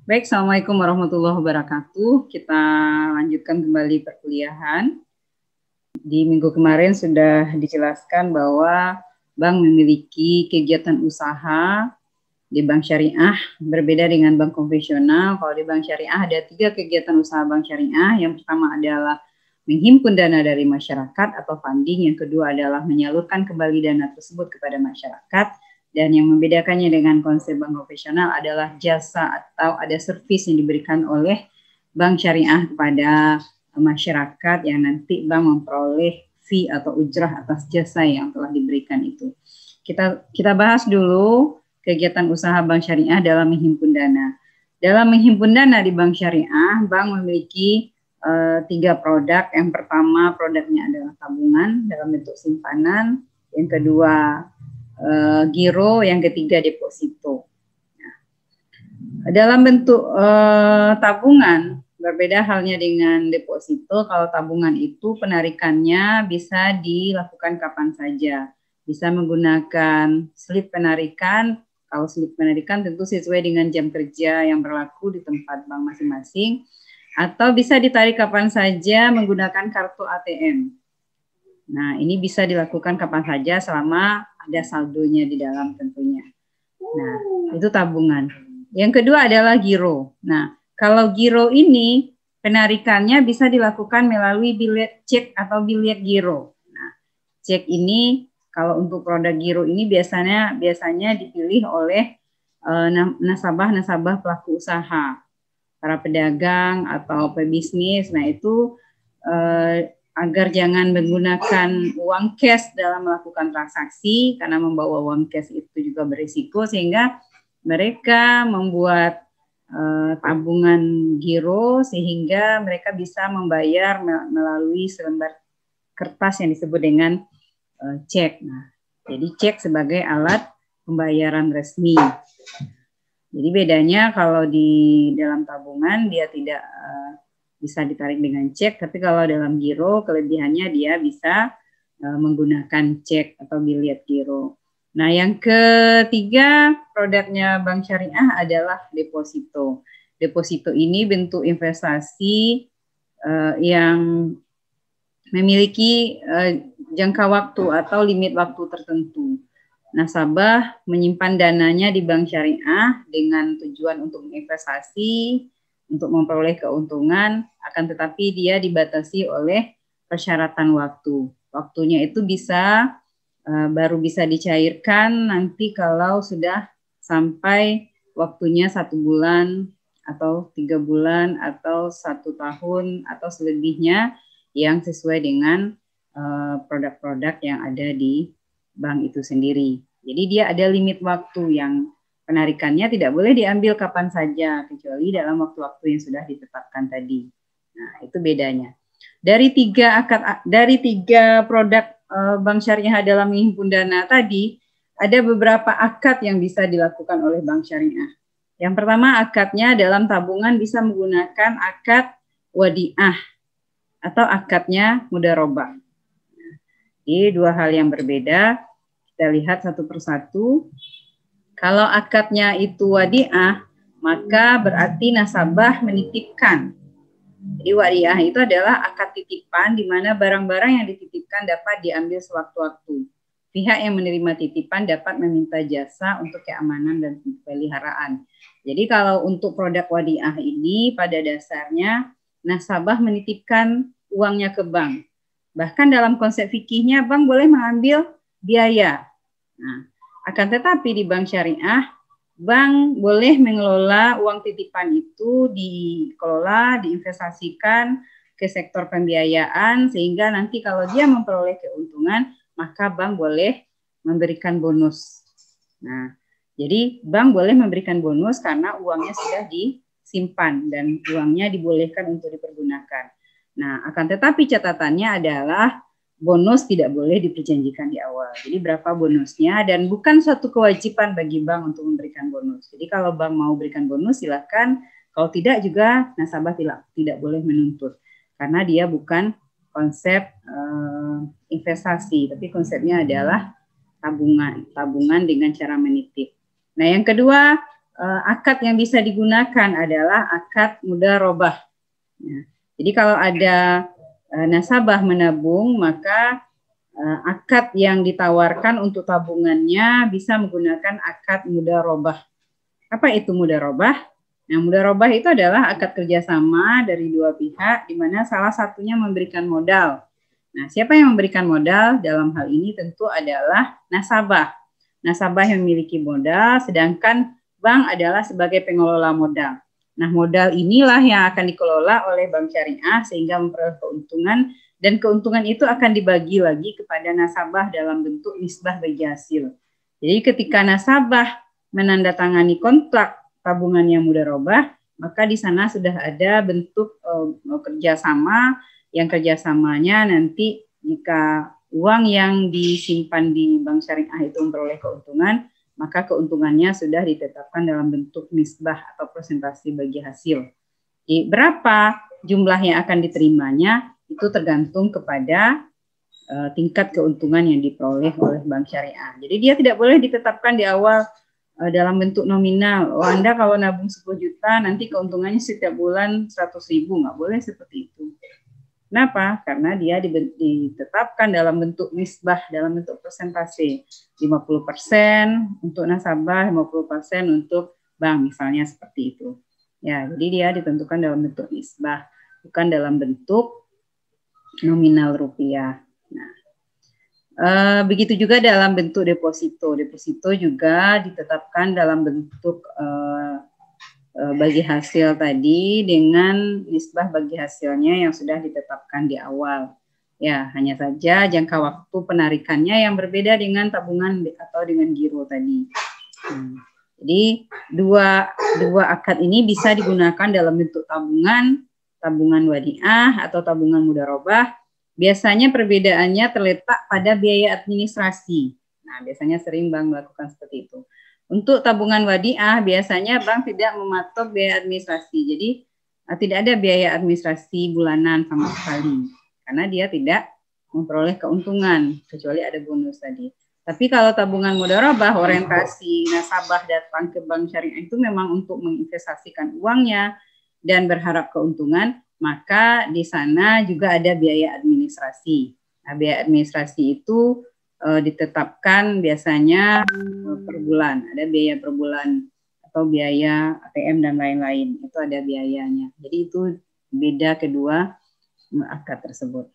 Baik, Assalamualaikum warahmatullahi wabarakatuh. Kita lanjutkan kembali perkuliahan. Di minggu kemarin sudah dijelaskan bahwa bank memiliki kegiatan usaha di bank syariah berbeda dengan bank konvensional. Kalau di bank syariah ada 3 kegiatan usaha bank syariah. Yang pertama adalah menghimpun dana dari masyarakat atau funding. Yang kedua adalah menyalurkan kembali dana tersebut kepada masyarakat. Dan yang membedakannya dengan konsep bank konvensional adalah jasa atau ada servis yang diberikan oleh bank syariah kepada masyarakat yang nanti bank memperoleh fee atau ujrah atas jasa yang telah diberikan itu. Kita bahas dulu kegiatan usaha bank syariah dalam menghimpun dana. Dalam menghimpun dana di bank syariah, bank memiliki 3 produk. Yang pertama produknya adalah tabungan dalam bentuk simpanan, yang kedua giro, yang ketiga deposito. Nah, dalam bentuk tabungan berbeda halnya dengan deposito. Kalau tabungan itu penarikannya bisa dilakukan kapan saja. Bisa menggunakan slip penarikan. Kalau slip penarikan tentu sesuai dengan jam kerja yang berlaku di tempat bank masing-masing. Atau bisa ditarik kapan saja menggunakan kartu ATM. Nah, ini bisa dilakukan kapan saja selama ada saldonya di dalam tentunya. Nah, itu tabungan. Yang kedua adalah giro. Nah, kalau giro ini penarikannya bisa dilakukan melalui bilet cek atau bilet giro. Nah, cek ini kalau untuk produk giro ini biasanya dipilih oleh nasabah pelaku usaha, para pedagang atau pebisnis. Nah, itu agar jangan menggunakan uang cash dalam melakukan transaksi, karena membawa uang cash itu juga berisiko, sehingga mereka membuat tabungan giro sehingga mereka bisa membayar melalui selembar kertas yang disebut dengan cek. Nah, jadi cek sebagai alat pembayaran resmi. Jadi bedanya kalau di dalam tabungan dia tidak bisa ditarik dengan cek, tapi kalau dalam giro kelebihannya dia bisa menggunakan cek atau bilet giro. Nah, yang ketiga produknya bank syariah adalah deposito. Deposito ini bentuk investasi yang memiliki jangka waktu atau limit waktu tertentu. Nasabah menyimpan dananya di bank syariah dengan tujuan untuk investasi, untuk memperoleh keuntungan, akan tetapi dia dibatasi oleh persyaratan waktu. Waktunya itu bisa baru bisa dicairkan nanti kalau sudah sampai waktunya 1 bulan atau 3 bulan atau 1 tahun atau selebihnya yang sesuai dengan produk-produk yang ada di bank itu sendiri. Jadi dia ada limit waktu yang penarikannya tidak boleh diambil kapan saja kecuali dalam waktu-waktu yang sudah ditetapkan tadi. Nah, itu bedanya. Dari tiga produk bank syariah dalam menghimpun dana tadi, ada beberapa akad yang bisa dilakukan oleh bank syariah. Yang pertama, akadnya dalam tabungan bisa menggunakan akad wadiah atau akadnya mudharabah. Ini 2 hal yang berbeda. Kita lihat satu persatu. Kalau akadnya itu wadiah, maka berarti nasabah menitipkan. Jadi wadiah itu adalah akad titipan di mana barang-barang yang dititipkan dapat diambil sewaktu-waktu. Pihak yang menerima titipan dapat meminta jasa untuk keamanan dan pemeliharaan. Jadi kalau untuk produk wadiah ini pada dasarnya nasabah menitipkan uangnya ke bank. Bahkan dalam konsep fikihnya bank boleh mengambil biaya. Nah, akan tetapi di bank syariah bank boleh mengelola uang titipan itu, dikelola, diinvestasikan ke sektor pembiayaan, sehingga nanti kalau dia memperoleh keuntungan, maka bank boleh memberikan bonus. Nah, jadi bank boleh memberikan bonus karena uangnya sudah disimpan dan uangnya dibolehkan untuk dipergunakan. Nah, akan tetapi catatannya adalah bonus tidak boleh diperjanjikan di awal. Jadi berapa bonusnya dan bukan suatu kewajiban bagi bank untuk memberikan bonus. Jadi kalau bank mau berikan bonus silakan, kalau tidak juga nasabah tidak boleh menuntut karena dia bukan konsep investasi, tapi konsepnya adalah tabungan dengan cara menitip. Nah, yang kedua akad yang bisa digunakan adalah akad mudharabah. Ya. Jadi kalau ada nasabah menabung, maka akad yang ditawarkan untuk tabungannya bisa menggunakan akad mudharabah. Apa itu mudharabah? Nah, mudharabah itu adalah akad kerjasama dari dua pihak, di mana salah satunya memberikan modal. Nah, siapa yang memberikan modal dalam hal ini tentu adalah nasabah. Nasabah yang memiliki modal, sedangkan bank adalah sebagai pengelola modal. Nah, modal inilah yang akan dikelola oleh bank syariah sehingga memperoleh keuntungan, dan keuntungan itu akan dibagi lagi kepada nasabah dalam bentuk nisbah bagi hasil. Jadi ketika nasabah menandatangani kontrak tabungan yang mudharabah, maka di sana sudah ada bentuk kerjasama, yang kerjasamanya nanti jika uang yang disimpan di bank syariah itu memperoleh keuntungan, maka keuntungannya sudah ditetapkan dalam bentuk nisbah atau persentase bagi hasil. Jadi, berapa jumlah yang akan diterimanya itu tergantung kepada tingkat keuntungan yang diperoleh oleh bank syariah. Jadi dia tidak boleh ditetapkan di awal dalam bentuk nominal. Oh, Anda kalau nabung 10 juta nanti keuntungannya setiap bulan 100.000, nggak boleh seperti itu. Kenapa? Karena dia ditetapkan dalam bentuk nisbah, dalam bentuk persentase. 50% untuk nasabah, 50% untuk bank, misalnya seperti itu. Ya, jadi dia ditentukan dalam bentuk nisbah, bukan dalam bentuk nominal rupiah. Nah, begitu juga dalam bentuk deposito. Deposito juga ditetapkan dalam bentuk bagi hasil tadi dengan nisbah bagi hasilnya yang sudah ditetapkan di awal. Ya, hanya saja jangka waktu penarikannya yang berbeda dengan tabungan atau dengan giro tadi. Jadi dua akad ini bisa digunakan dalam bentuk tabungan wadiah atau tabungan mudharabah. Biasanya perbedaannya terletak pada biaya administrasi. Nah, biasanya sering bank melakukan seperti itu. Untuk tabungan wadiah biasanya bank tidak mematok biaya administrasi. Jadi tidak ada biaya administrasi bulanan sama sekali. Karena dia tidak memperoleh keuntungan kecuali ada bonus tadi. Tapi kalau tabungan mudharabah, orientasi nasabah datang ke bank syariah itu memang untuk menginvestasikan uangnya dan berharap keuntungan, maka di sana juga ada biaya administrasi. Nah, biaya administrasi itu ditetapkan biasanya per bulan, ada biaya per bulan atau biaya ATM dan lain-lain, itu ada biayanya. Jadi itu beda kedua akad tersebut.